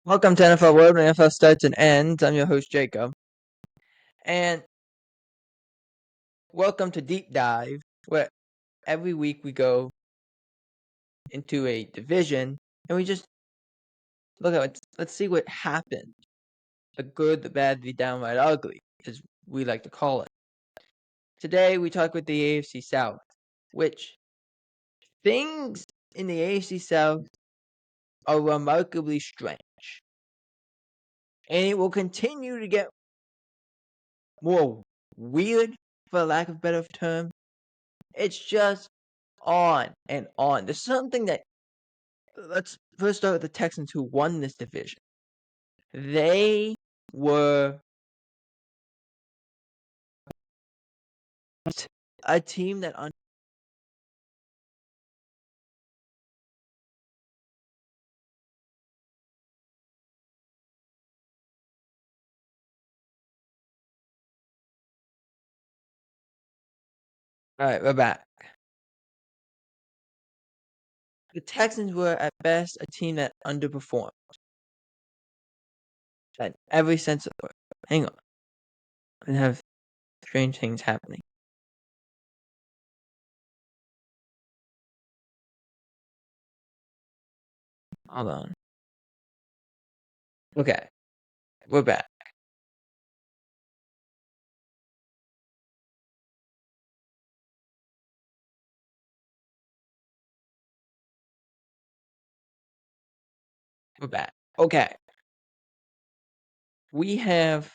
Welcome to NFL World, where NFL starts and ends. I'm your host, Jacob. And welcome to Deep Dive, where every week we go into a division and we just look at it. Let's see what happened. The good, the bad, the downright ugly, as we like to call it. Today we talk with the AFC South, which things in the AFC South are remarkably strange. And it will continue to get more weird, for lack of a better term. It's just on and on. There's something that let's first start with the Texans, who won this division. They were a team that all right, we're back. The Texans were at best a team that underperformed. In every sense of the word. Hang on. I have strange things happening. Hold on. Okay. We're back. We're back. Okay. We have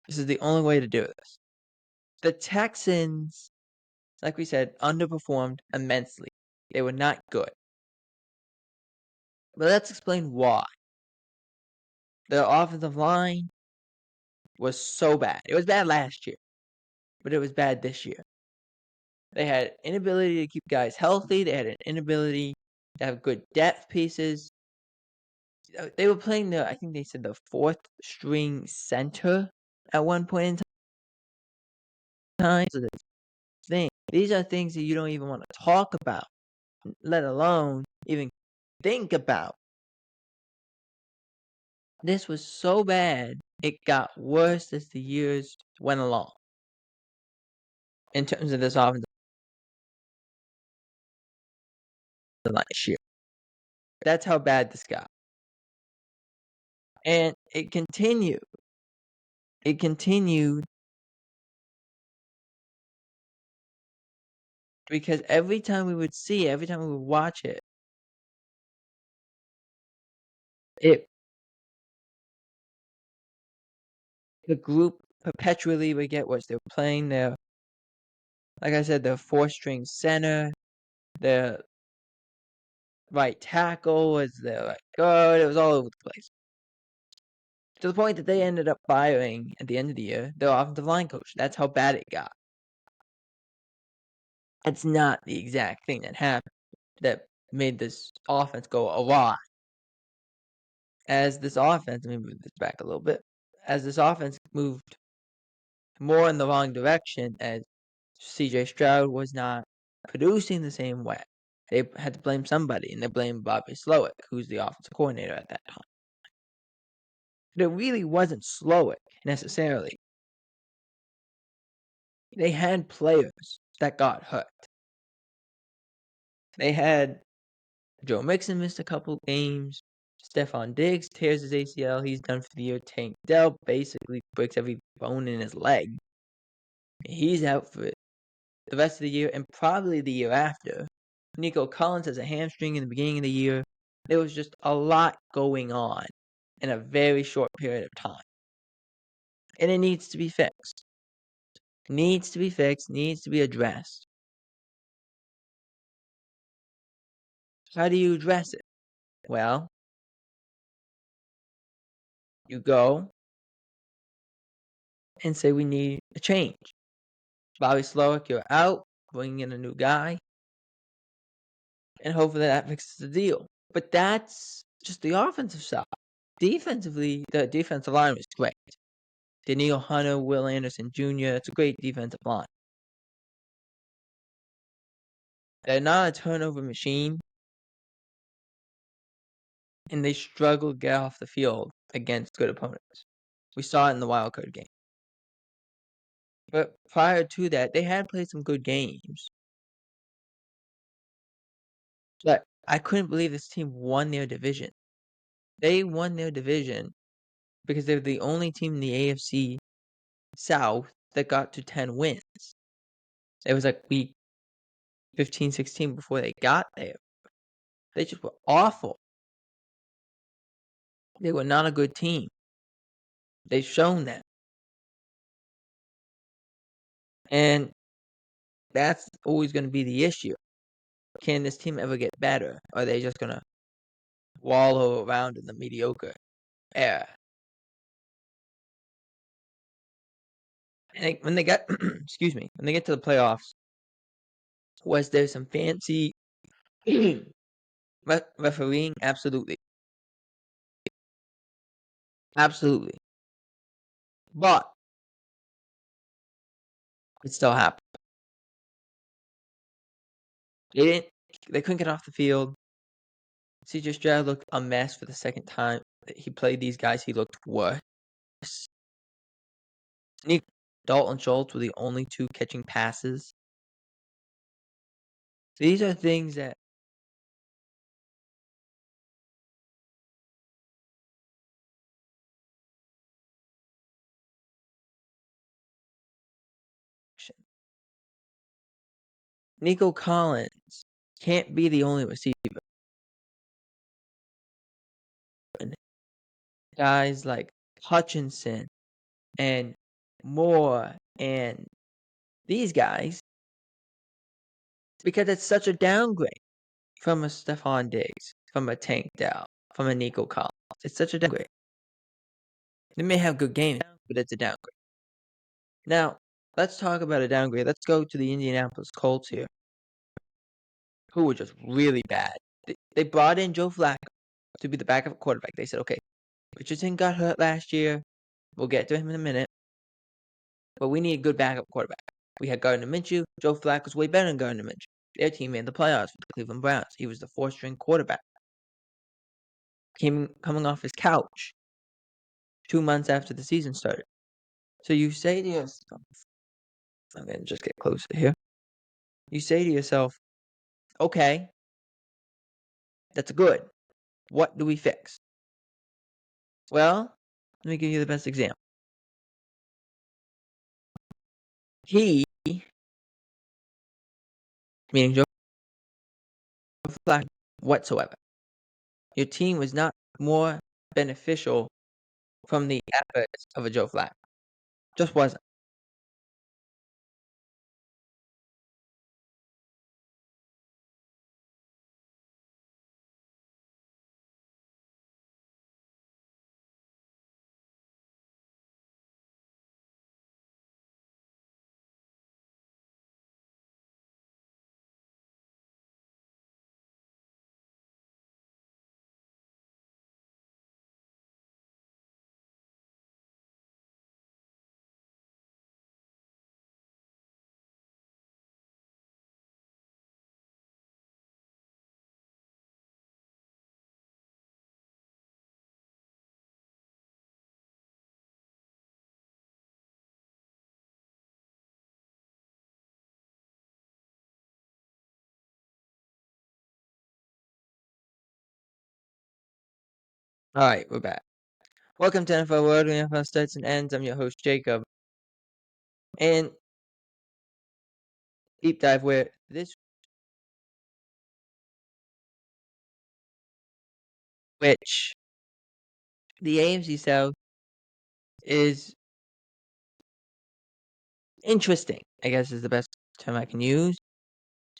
this is the only way to do this. The Texans, like we said, underperformed immensely. They were not good. But let's explain why. Their offensive line was so bad. It was bad last year, but it was bad this year. They had inability to keep guys healthy. They had an inability to have good depth pieces. They were playing I think they said the fourth string center at one point in time. So these are things that you don't even want to talk about, let alone even think about. This was so bad, it got worse as the years went along. In terms of this offensive line this year. That's how bad this got. And it continued. It continued because every time we would watch it, the group perpetually would get worse. They were playing their, like I said, their four-string center, their right tackle was their right guard. It was all over the place. To the point that they ended up firing at the end of the year their offensive line coach. That's how bad it got. That's not the exact thing that happened that made this offense go awry. As this offense, let me move this back a little bit. As this offense moved more in the wrong direction, as CJ Stroud was not producing the same way, they had to blame somebody, and they blamed Bobby Slowick, who's the offensive coordinator at that time. But it really wasn't Slowick necessarily. They had players that got hurt. They had Joe Mixon missed a couple games. Stephon Diggs tears his ACL. He's done for the year. Tank Dell basically breaks every bone in his leg. He's out for the rest of the year and probably the year after. Nico Collins has a hamstring in the beginning of the year. There was just a lot going on in a very short period of time. And it needs to be fixed. Needs to be fixed, needs to be addressed. How do you address it? Well, you go and say we need a change. Bobby Slowick, you're out, bringing in a new guy, and hopefully that fixes the deal. But that's just the offensive side. Defensively, the defensive line was great. Daniil Hunter, Will Anderson Jr., it's a great defensive line. They're not a turnover machine. and they struggled to get off the field against good opponents. We saw it in the wild card game. But prior to that, they had played some good games. But I couldn't believe this team won their division. They won their division because they're the only team in the AFC South that got to 10 wins. It was like week 15, 16 before they got there. They just were awful. They were not a good team. They've shown that. And that's always going to be the issue. Can this team ever get better? Or are they just going to wallow around in the mediocre era? And when they got, excuse me, when they get to the playoffs, was there some fancy refereeing? Absolutely. Absolutely. But it still happened. They couldn't get off the field. CJ Stroud looked a mess for the second time he played these guys. He looked worse. Dalton Schultz were the only two catching passes. These are things that Nico Collins can't be the only receiver. Guys like Hutchinson and Moore and these guys, because it's such a downgrade from a Stephon Diggs, from a Tank Dell, from a Nico Collins. It's such a downgrade. They may have good games, but it's a downgrade. Now, let's talk about a downgrade. Let's go to the Indianapolis Colts here, who were just really bad. They brought in Joe Flacco to be the backup quarterback. They said, okay, Richardson got hurt last year. We'll get to him in a minute. But we need a good backup quarterback. We had Gardner Minshew. Joe Flacco's way better than Gardner Minshew. Their team made the playoffs with the Cleveland Browns. He was the fourth-string quarterback. Coming off his couch 2 months after the season started. So you say to yourself, I'm going to just get closer here. You say to yourself, okay, that's good. What do we fix? Well, let me give you the best example. He, meaning Joe Flacco, whatsoever. Your team was not more beneficial from the efforts of a Joe Flacco. Just wasn't. All right, we're back. Welcome to NFL World, where NFL starts and ends. I'm your host, Jacob. And deep dive where this, which the AFC South is interesting, I guess is the best term I can use.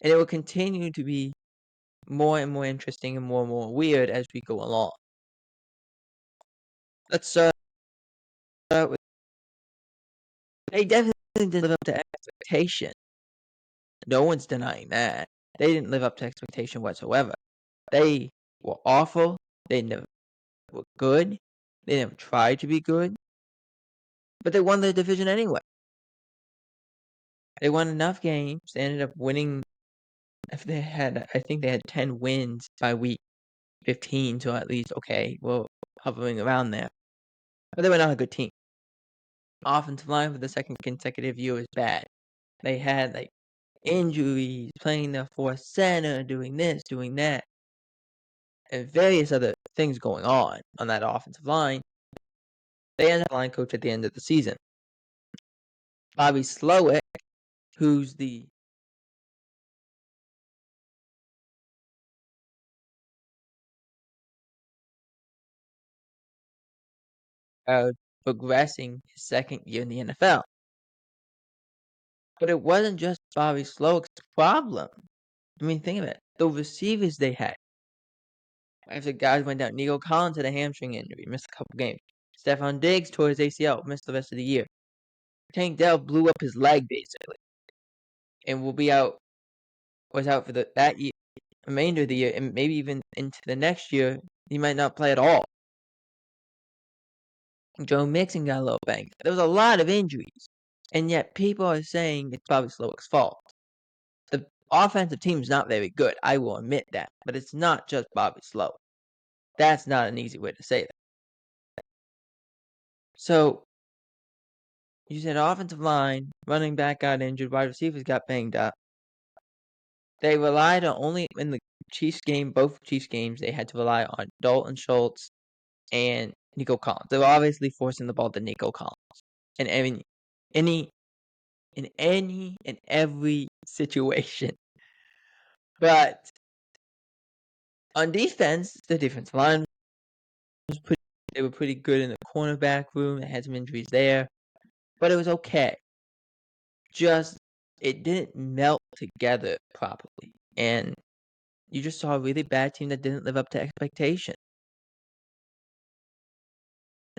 And it will continue to be more and more interesting and more weird as we go along. Let's start with, they definitely didn't live up to expectation. No one's denying that. They didn't live up to expectation whatsoever. They were awful. They never were good. They never tried to be good. But they won the division anyway. They won enough games. They ended up winning. I think they had 10 wins by week 15 to at least okay, well, hovering around there. But they were not a good team. Offensive line for the second consecutive year was bad. They had like injuries, playing their fourth center, doing this, doing that, and various other things going on that offensive line. They ended up line coach at the end of the season. Bobby Slowick, who's the progressing his second year in the NFL. But it wasn't just Bobby Slowick's problem. I mean, think of it. The receivers they had. After guys went down, Nico Collins had a hamstring injury, missed a couple games. Stephon Diggs tore his ACL, missed the rest of the year. Tank Dell blew up his leg basically, and was out for that year, remainder of the year, and maybe even into the next year. He might not play at all. Joe Mixon got a little banged. There was a lot of injuries, and yet people are saying it's Bobby Slowick's fault. The offensive team is not very good, I will admit that, but it's not just Bobby Slowick. That's not an easy way to say that. So, you said offensive line, running back got injured, wide receivers got banged up. They relied on only in the Chiefs game, both Chiefs games, they had to rely on Dalton Schultz and Nico Collins. They were obviously forcing the ball to Nico Collins in any and every situation. But on defense, the defensive line was they were pretty good in the cornerback room. They had some injuries there, but it was okay. Just it didn't melt together properly, and you just saw a really bad team that didn't live up to expectation.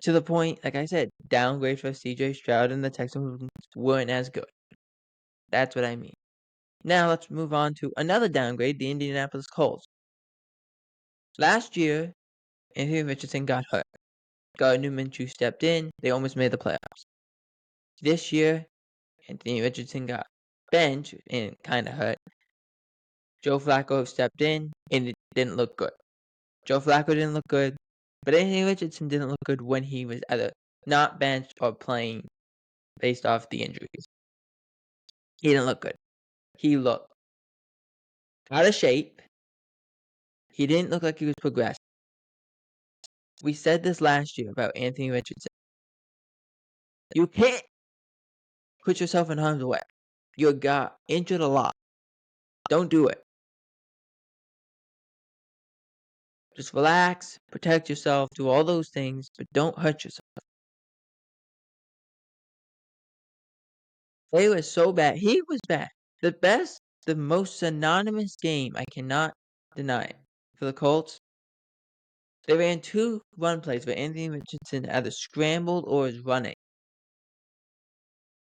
To the point, like I said, downgrades for CJ Stroud and the Texans weren't as good. That's what I mean. Now let's move on to another downgrade, the Indianapolis Colts. Last year, Anthony Richardson got hurt. Gardner Minshew stepped in. They almost made the playoffs. This year, Anthony Richardson got benched and kind of hurt. Joe Flacco stepped in, and it didn't look good. Joe Flacco didn't look good, but Anthony Richardson didn't look good when he was either not benched or playing based off the injuries. He didn't look good. He looked out of shape. He didn't look like he was progressing. We said this last year about Anthony Richardson. You can't put yourself in harm's way. You got injured a lot. Don't do it. Just relax, protect yourself, do all those things, but don't hurt yourself. They were so bad. He was bad. The most synonymous game, I cannot deny it, for the Colts. They ran 2 run plays where Anthony Richardson either scrambled or was running.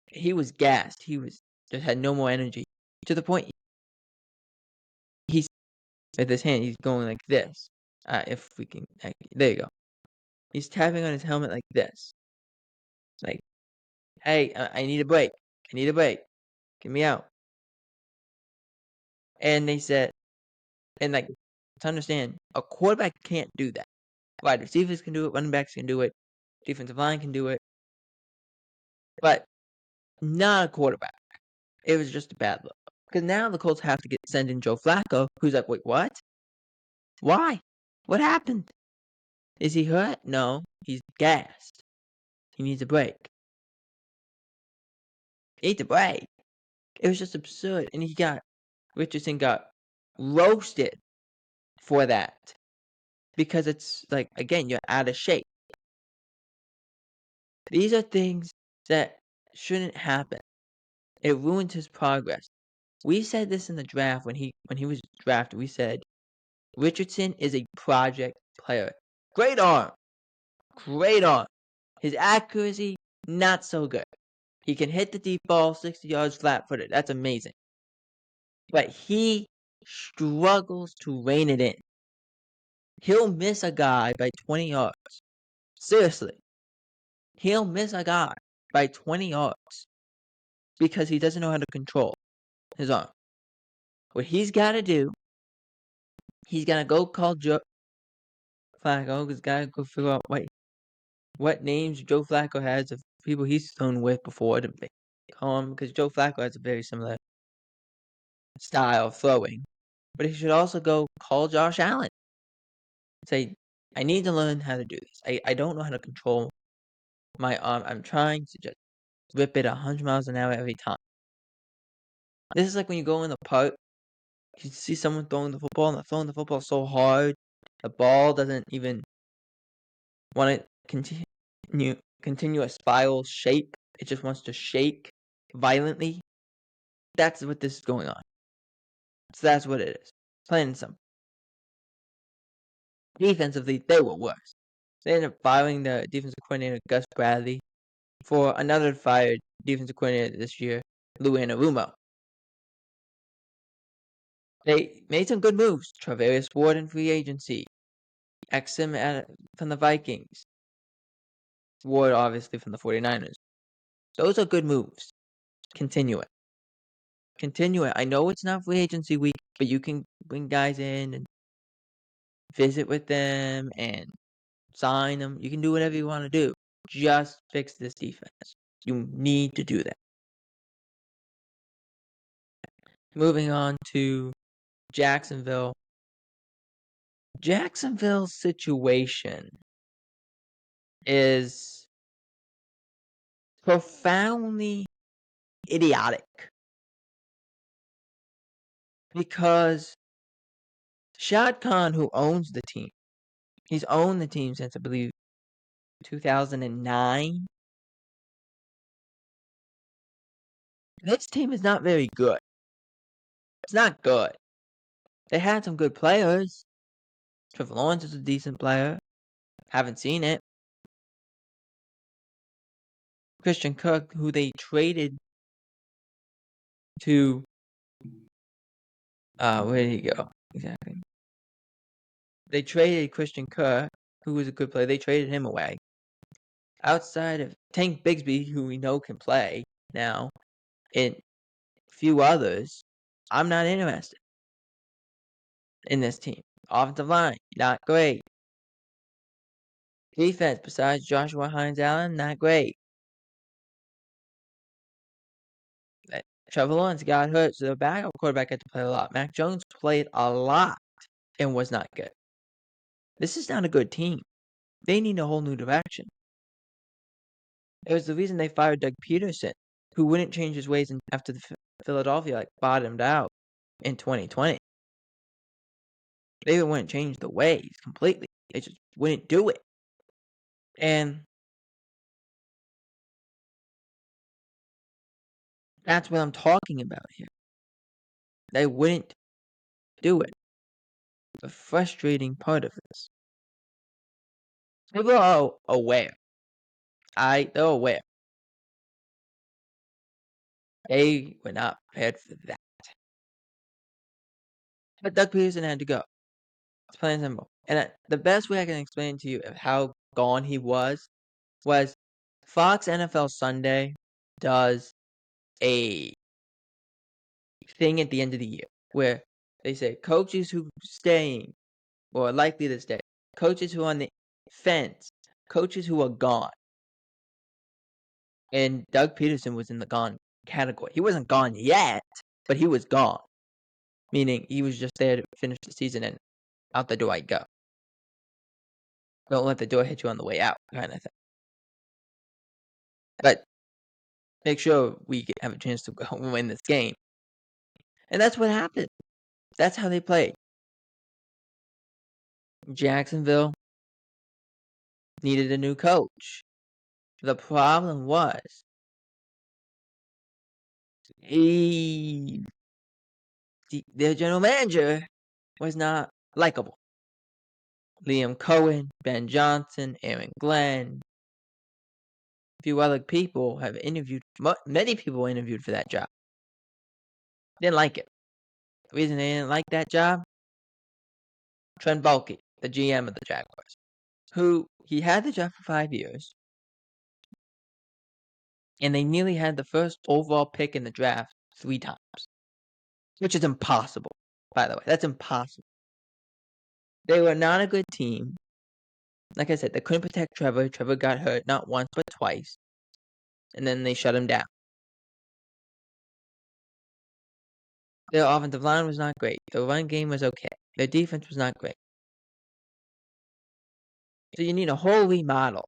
He was gassed. He just had no more energy. To the point he's with his hand, he's going like this. If we can, there you go. He's tapping on his helmet like this. Like, hey, I need a break. I need a break. Get me out. And they said, and like, to understand, a quarterback can't do that. Wide receivers can do it, running backs can do it, defensive line can do it, but not a quarterback. It was just a bad look. Because now the Colts have to send in Joe Flacco, who's like, wait, what? Why? What happened? Is he hurt? No, he's gassed. He needs a break. He needs a break. It was just absurd. And Richardson got roasted for that. Because it's like, again, you're out of shape. These are things that shouldn't happen. It ruins his progress. We said this in the draft when he was drafted. We said Richardson is a project player. Great arm. Great arm. His accuracy, not so good. He can hit the deep ball 60 yards flat-footed. That's amazing. But he struggles to rein it in. He'll miss a guy by 20 yards. Seriously. He'll miss a guy by 20 yards because he doesn't know how to control his arm. What he's got to do, he's going to go call Flacco, because gotta go figure out what names Joe Flacco has of people he's thrown with before to call him, because Joe Flacco has a very similar style of throwing. But he should also go call Josh Allen. Say, I need to learn how to do this. I don't know how to control my arm. I'm trying to just whip it 100 miles an hour every time. This is like when you go in the park, you see someone throwing the football, and they're throwing the football so hard, the ball doesn't even want to continue a spiral shape. It just wants to shake violently. That's what this is going on. So that's what it is. Plain and simple. Defensively, they were worse. They ended up firing the defensive coordinator, Gus Bradley, for another fired defensive coordinator this year, Lou Anarumo. They made some good moves. Travarius Ward in free agency. Exum from the Vikings. Ward, obviously, from the 49ers. Those are good moves. Continue it. Continue it. I know it's not free agency week, but you can bring guys in and visit with them and sign them. You can do whatever you want to do. Just fix this defense. You need to do that. Moving on to Jacksonville. Jacksonville's situation is profoundly idiotic because Shad Khan, who owns the team, he's owned the team since, I believe, 2009. This team is not very good. It's not good. They had some good players. Trevor Lawrence is a decent player. Haven't seen it. Christian Kirk, who they traded to, where did he go? Exactly. They traded Christian Kirk, who was a good player. They traded him away. Outside of Tank Bigsby, who we know can play now, and a few others, I'm not interested in this team. Offensive line, not great. Defense, besides Joshua Hines-Allen, not great. Trevor Lawrence got hurt, so the backup quarterback had to play a lot. Mac Jones played a lot and was not good. This is not a good team. They need a whole new direction. It was the reason they fired Doug Peterson, who wouldn't change his ways after the Philadelphia bottomed out in 2020. They wouldn't change the ways completely. They just wouldn't do it. And that's what I'm talking about here. They wouldn't do it. The frustrating part of this. People are aware. They're aware. They were not prepared for that. But Doug Peterson had to go. It's plain and simple. And the best way I can explain to you of how gone he was Fox NFL Sunday does a thing at the end of the year where they say coaches who are staying or are likely to stay, coaches who are on the fence, coaches who are gone. And Doug Peterson was in the gone category. He wasn't gone yet, but he was gone. Meaning he was just there to finish the season and out the door I go. Don't let the door hit you on the way out, kind of thing. But make sure we have a chance to go and win this game. And that's what happened. That's how they played. Jacksonville needed a new coach. The problem was their general manager was not likable. Liam Cohen, Ben Johnson, Aaron Glenn, a few other people have interviewed. Many people interviewed for that job. Didn't like it. The reason they didn't like that job? Trent Baalke, the GM of the Jaguars, who he had the job for 5 years, and they nearly had the first overall pick in the draft 3 times, which is impossible, by the way. That's impossible. They were not a good team. Like I said, they couldn't protect Trevor. Trevor got hurt not once but twice, and then they shut him down. Their offensive line was not great. Their run game was okay. Their defense was not great. So you need a whole remodel,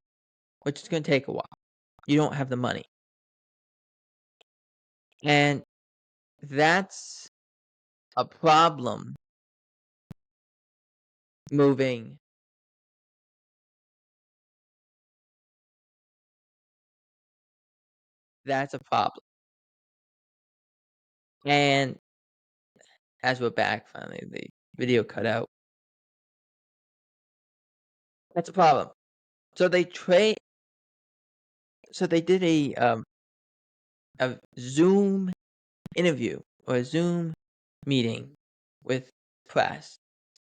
which is going to take a while. You don't have the money. And that's a problem moving that's a problem. And as we're back finally, the video cut out. That's a problem. So they did a Zoom interview or a Zoom meeting with press.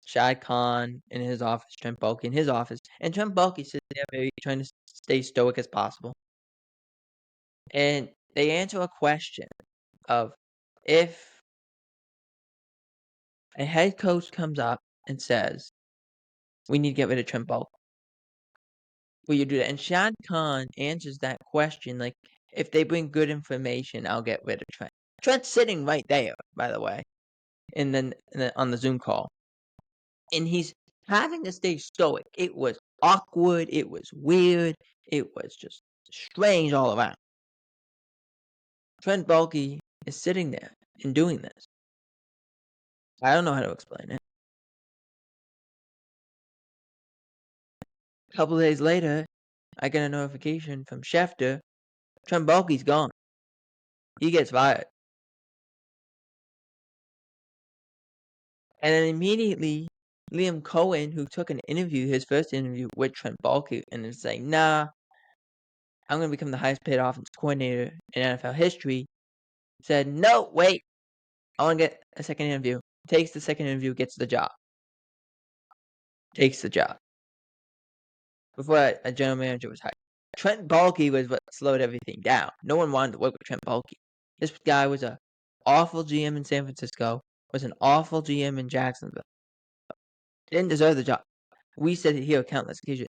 Shad Khan in his office, Trent Baalke in his office, and Trent Baalke sitting there very trying to stay stoic as possible. And they answer a question of if a head coach comes up and says, "We need to get rid of Trent Baalke," will you do that? And Shad Khan answers that question like, "If they bring good information, I'll get rid of Trent." Trent's sitting right there, by the way, and then on the Zoom call, and he's having to stay stoic. It was awkward. It was weird. It was just strange all around. Trent Baalke is sitting there and doing this. I don't know how to explain it. A couple days later, I get a notification from Schefter. Trent Baalke's gone. He gets fired. And then immediately, Liam Cohen, who took an interview, his first interview with Trent Baalke, and is saying, "Nah, I'm going to become the highest paid offensive coordinator in NFL history," said, "No, wait, I want to get a second interview." Takes the second interview, gets the job. Takes the job. Before a general manager was hired. Trent Baalke was what slowed everything down. No one wanted to work with Trent Baalke. This guy was an awful GM in San Francisco, was an awful GM in Jacksonville. Didn't deserve the job. We said it here countless occasions.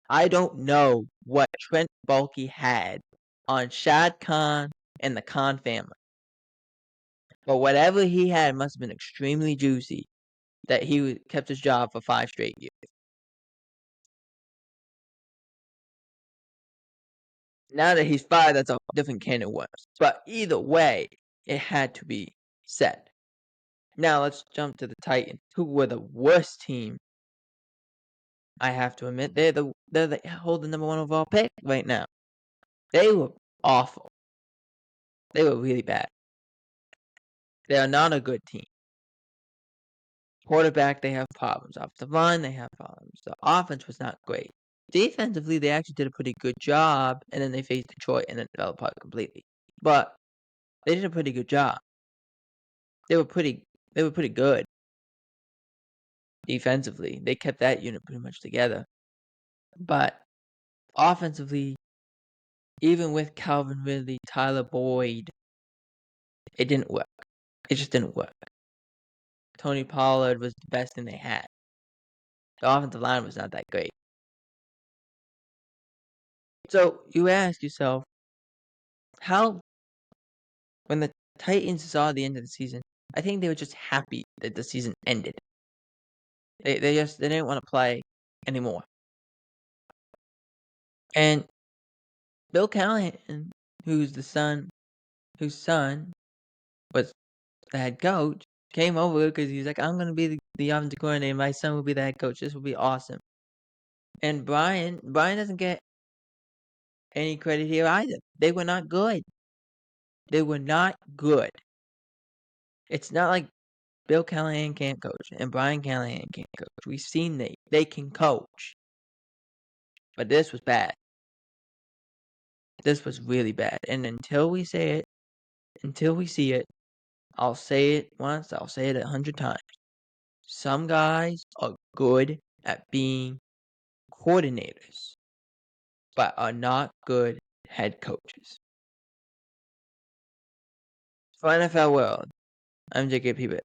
I don't know what Trent Baalke had on Shad Khan and the Khan family. But whatever he had must have been extremely juicy that he kept his job for 5 straight years. Now that he's fired, that's a different can of worms. But either way, it had to be said. Now let's jump to the Titans, who were the worst team. I have to admit, they hold the number 1 overall pick right now. They were awful. They were really bad. They are not a good team. Quarterback, they have problems. Offensive line, they have problems. The offense was not great. Defensively, they actually did a pretty good job, and then they faced Detroit and then fell apart completely. But they did a pretty good job. They were pretty good defensively. They kept that unit pretty much together. But offensively, even with Calvin Ridley, Tyler Boyd, it didn't work. It just didn't work. Tony Pollard was the best thing they had. The offensive line was not that great. So you ask yourself, how, when the Titans saw the end of the season, I think they were just happy that the season ended. They didn't want to play anymore. And Bill Callahan, whose son was the head coach, came over because he's like, "I'm going to be the offensive coordinator. My son will be the head coach. This will be awesome." And Brian doesn't get any credit here either. They were not good. They were not good. It's not like Bill Callahan can't coach and Brian Callahan can't coach. We've seen they can coach. But this was bad. This was really bad. And until we see it, I'll say it once, I'll say it 100 times. Some guys are good at being coordinators, but are not good head coaches. For NFL World, I'm J.K. Peebit.